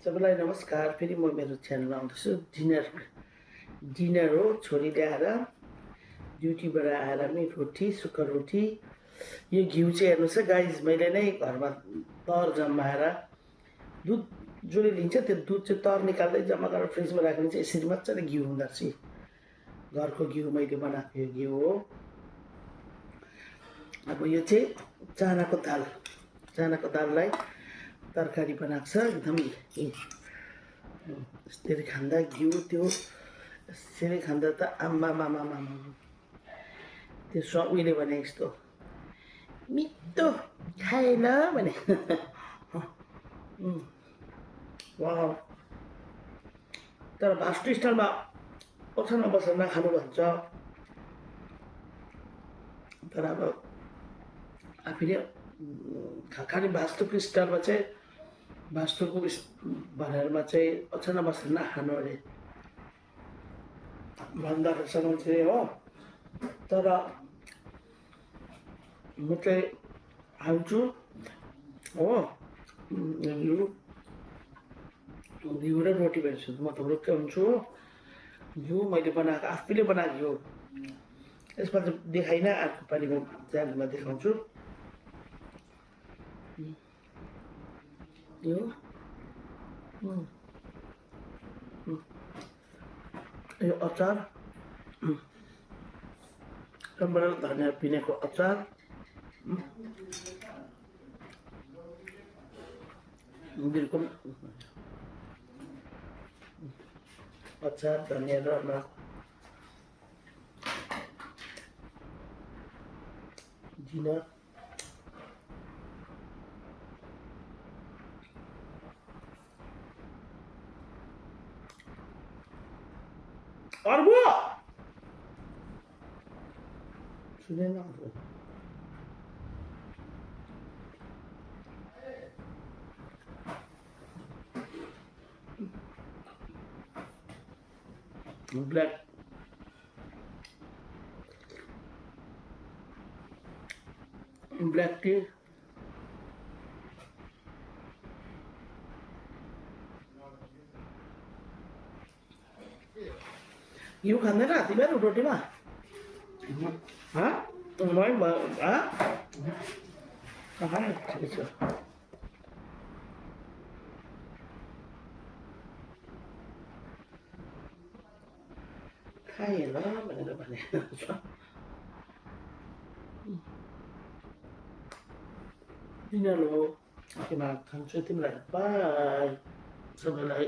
सबैलाई नमस्कार। फेरि म मेरो च्यानलमा आउँदैछु। डिनर हो। छोरीले आएर ड्युटीबाट आएर नि रोटी, सुक्खा रोटी, यो घिउ चाहिँ हेर्नुहोस् है गाइज, मैले नै घरमा तर जमाएर दुध जसले लिन्छ त्यो दुध चाहिँ तर निकाल्दै जम्मा गरेर फ्रिजमा राख्ने चाहिँ यसरी मजाले घिउ हुँदो रहेछ। घरको घिउ मैले बनाएको यो घिउ हो। अब यो चाहिँ चानाको दाललाई तरकारी बनाएको छ। एकदम यसरी खाँदा घिउ त्यो यसरी खाँदा त आम्मा त्यो उहिले भने यस्तो मिठो खाएन भने वाउ। तर भाष्टु स्टाइलमा ओछ्यानमा बसेर नखानु भन्छ। तर अब आफूले खाने भाष्टुको स्टाइलमा चाहिँ भाष्टुको भनेरमा चाहिँ ओछ्यानमा बसेर नखानु अरे भन्दो रहेछ मान्छे हो। तर म चाहिँ खान्छु हो। घिउ र रोटी भेट्छु म त रुक्कै हुन्छु हो। घिउ मैले बनाएको आफैले बनाएको घिउ। यसमा चाहिँ देखाइनँ, अर्को पालि म च्यानलमा देखाउँछु। यो यो अचार टमाटर धनियाँ पिनेको अचार, बिल्कुल अचार धनियाँ र डिनर। अर्बु सुनेन ब्ल्याक टी घिउ खाँदैन तिमीहरू रोटीमा? ठिकै छ। खाएँ ल भनेर भने डिनर हो। खान्छु तिमीलाई बाई सबैलाई।